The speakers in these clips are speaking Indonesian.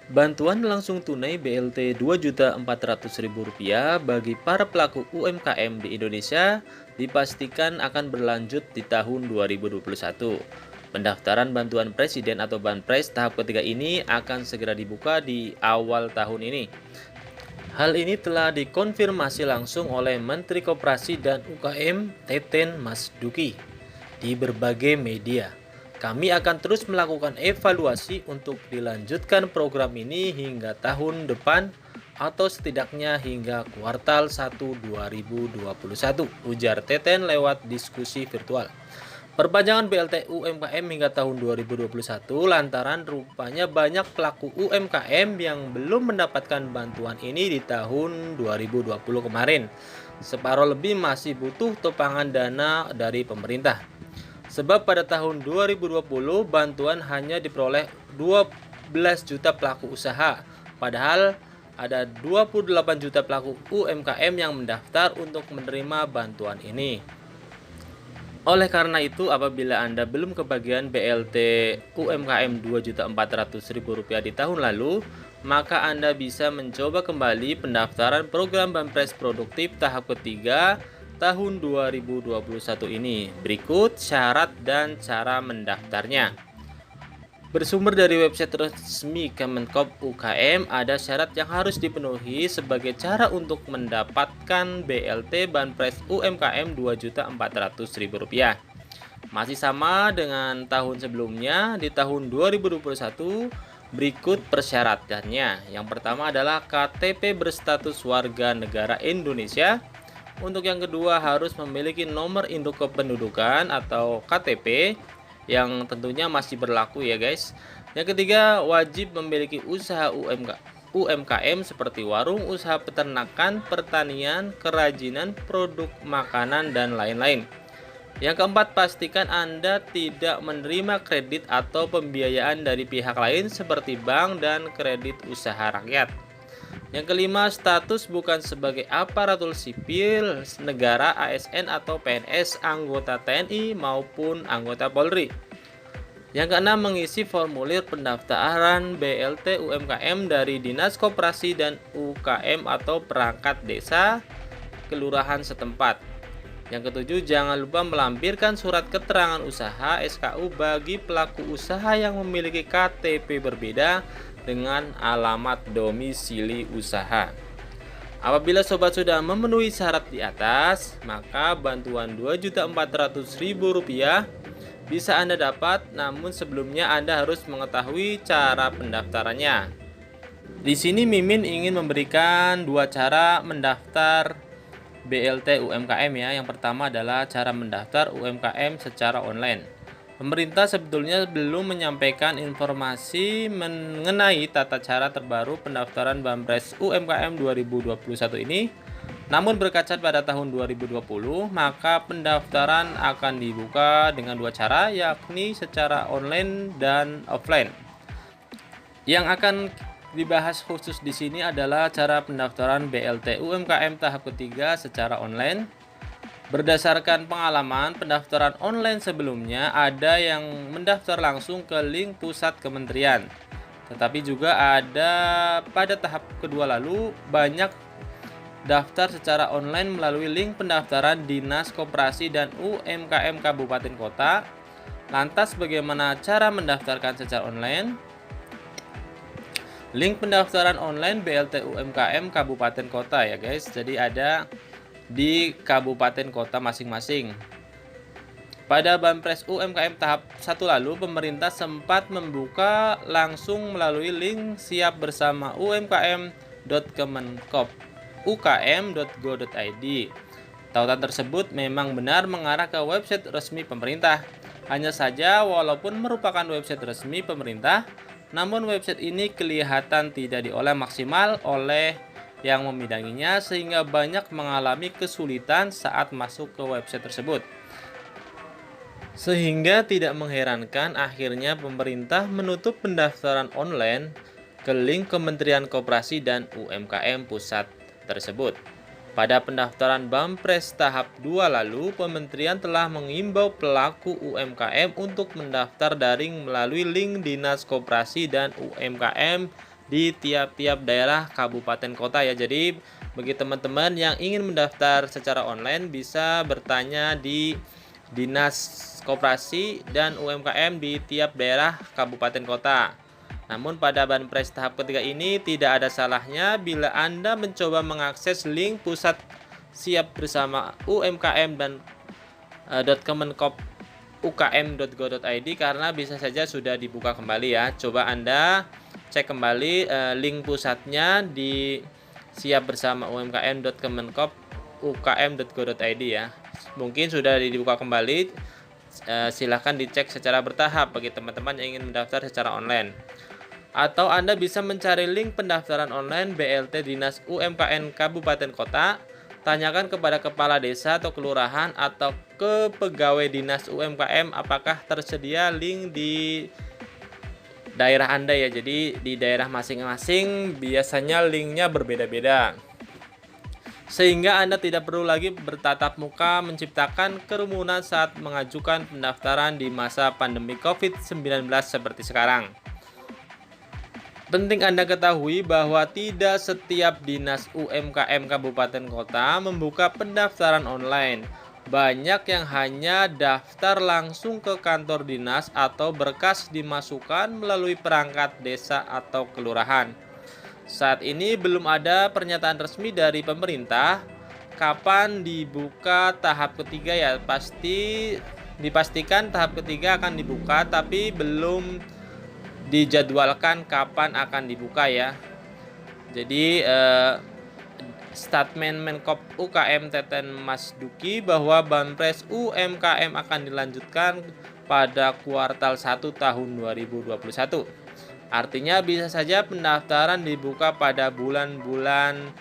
Bantuan langsung tunai BLT Rp2.400.000 bagi para pelaku UMKM di Indonesia dipastikan akan berlanjut di tahun 2021. Pendaftaran bantuan presiden atau Banpres tahap ketiga ini akan segera dibuka di awal tahun ini. Hal ini telah dikonfirmasi langsung oleh Menteri Koperasi dan UKM Teten Mas Duki di berbagai media. Kami akan terus melakukan evaluasi untuk dilanjutkan program ini hingga tahun depan atau setidaknya hingga kuartal 1 2021, ujar Teten lewat diskusi virtual. Perpanjangan BLT UMKM hingga tahun 2021 lantaran rupanya banyak pelaku UMKM yang belum mendapatkan bantuan ini di tahun 2020 kemarin. Separuh lebih masih butuh topangan dana dari pemerintah. Sebab pada tahun 2020 bantuan hanya diperoleh 12 juta pelaku usaha, padahal ada 28 juta pelaku UMKM yang mendaftar untuk menerima bantuan ini. Oleh karena itu, apabila Anda belum kebagian BLT UMKM Rp2.400.000 di tahun lalu, maka Anda bisa mencoba kembali pendaftaran program Banpres Produktif tahap ketiga tahun 2021 ini. Berikut syarat dan cara mendaftarnya. Bersumber dari website resmi Kemenkop UKM, ada syarat yang harus dipenuhi sebagai cara untuk mendapatkan BLT Banpres UMKM Rp2.400.000. Masih sama dengan tahun sebelumnya, di tahun 2021 berikut persyaratannya. Yang pertama adalah KTP berstatus warga negara Indonesia. Untuk yang kedua harus memiliki nomor induk kependudukan atau KTP yang tentunya masih berlaku ya guys. Yang ketiga wajib memiliki usaha UMKM seperti warung, usaha peternakan, pertanian, kerajinan, produk makanan dan lain-lain. Yang keempat, pastikan Anda tidak menerima kredit atau pembiayaan dari pihak lain seperti bank dan kredit usaha rakyat. Yang kelima, status bukan sebagai aparatur sipil negara, ASN atau PNS, anggota TNI maupun anggota Polri. Yang keenam, mengisi formulir pendaftaran BLT UMKM dari Dinas Koperasi dan UKM atau perangkat desa kelurahan setempat. Yang ketujuh, jangan lupa melampirkan surat keterangan usaha SKU bagi pelaku usaha yang memiliki KTP berbeda dengan alamat domisili usaha. Apabila sobat sudah memenuhi syarat di atas, maka bantuan Rp2.400.000 bisa Anda dapat, namun sebelumnya Anda harus mengetahui cara pendaftarannya. Di sini Mimin ingin memberikan dua cara mendaftar BLT UMKM ya. Yang pertama adalah cara mendaftar UMKM secara online. Pemerintah sebetulnya belum menyampaikan informasi mengenai tata cara terbaru pendaftaran Banpres UMKM 2021 ini. Namun berkaca pada tahun 2020, maka pendaftaran akan dibuka dengan dua cara, yakni secara online dan offline. Yang akan dibahas khusus di sini adalah cara pendaftaran BLT UMKM tahap ketiga secara online. Berdasarkan pengalaman pendaftaran online sebelumnya, ada yang mendaftar langsung ke link pusat kementerian. Tetapi juga ada pada tahap kedua lalu banyak daftar secara online melalui link pendaftaran Dinas Koperasi dan UMKM Kabupaten Kota. Lantas bagaimana cara mendaftarkan secara online? Link pendaftaran online BLT UMKM Kabupaten Kota ya guys. Jadi ada di kabupaten kota masing-masing. Pada Banpres UMKM tahap 1 lalu, pemerintah sempat membuka langsung melalui link siap bersama umkm.kemenkop.ukm.go.id. Tautan tersebut memang benar mengarah ke website resmi pemerintah. Hanya saja walaupun merupakan website resmi pemerintah, namun website ini kelihatan tidak diolah maksimal oleh yang membidanginya sehingga banyak mengalami kesulitan saat masuk ke website tersebut. Sehingga tidak mengherankan akhirnya pemerintah menutup pendaftaran online ke link Kementerian Koperasi dan UMKM pusat tersebut. Pada pendaftaran Banpres tahap 2 lalu, kementerian telah mengimbau pelaku UMKM untuk mendaftar daring melalui link Dinas Koperasi dan UMKM di tiap-tiap daerah kabupaten kota ya. Jadi bagi teman-teman yang ingin mendaftar secara online bisa bertanya di Dinas Koperasi dan UMKM di tiap daerah kabupaten kota. Namun pada Banpres tahap ketiga ini tidak ada salahnya bila Anda mencoba mengakses link pusat siap bersama UMKM dan .kemenkop.ukm.go.id karena bisa saja sudah dibuka kembali ya. Coba Anda cek kembali link pusatnya di siap bersama umkm.kemenkop.ukm.go.id ya. Mungkin sudah dibuka kembali. Silahkan dicek secara bertahap bagi teman-teman yang ingin mendaftar secara online. Atau Anda bisa mencari link pendaftaran online BLT Dinas UMKM Kabupaten Kota. Tanyakan kepada kepala desa atau kelurahan atau ke pegawai dinas UMKM apakah tersedia link di daerah Anda ya. Jadi di daerah masing-masing biasanya linknya berbeda-beda. Sehingga Anda tidak perlu lagi bertatap muka menciptakan kerumunan saat mengajukan pendaftaran di masa pandemi COVID-19 seperti sekarang. Penting Anda ketahui bahwa tidak setiap dinas UMKM kabupaten kota membuka pendaftaran online. Banyak yang hanya daftar langsung ke kantor dinas atau berkas dimasukkan melalui perangkat desa atau kelurahan. Saat ini belum ada pernyataan resmi dari pemerintah kapan dibuka tahap ketiga ya. Dipastikan tahap ketiga akan dibuka tapi belum dijadwalkan kapan akan dibuka ya. Jadi statement Menkop UKM Teten Mas Duki bahwa Banpres UMKM akan dilanjutkan pada kuartal 1 tahun 2021. Artinya bisa saja pendaftaran dibuka pada bulan-bulan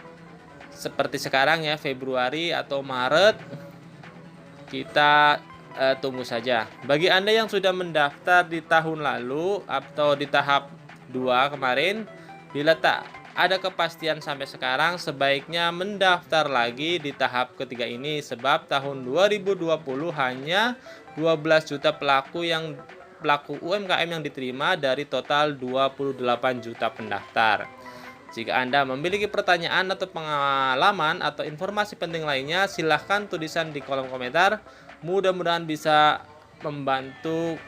seperti sekarang ya, Februari atau Maret. Kita tunggu saja. Bagi Anda yang sudah mendaftar di tahun lalu atau di tahap 2 kemarin, bila tak ada kepastian sampai sekarang, sebaiknya mendaftar lagi di tahap ketiga ini sebab tahun 2020 hanya 12 juta pelaku UMKM yang diterima dari total 28 juta pendaftar. Jika Anda memiliki pertanyaan atau pengalaman atau informasi penting lainnya, silahkan tulisan di kolom komentar. Mudah-mudahan bisa membantu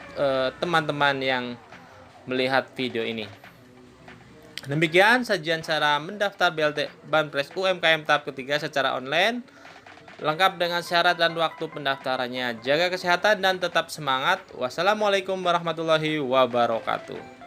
teman-teman yang melihat video ini. Demikian sajian cara mendaftar BLT Banpres UMKM tahap ketiga secara online, lengkap dengan syarat dan waktu pendaftarannya. Jaga kesehatan dan tetap semangat. Wassalamualaikum warahmatullahi wabarakatuh.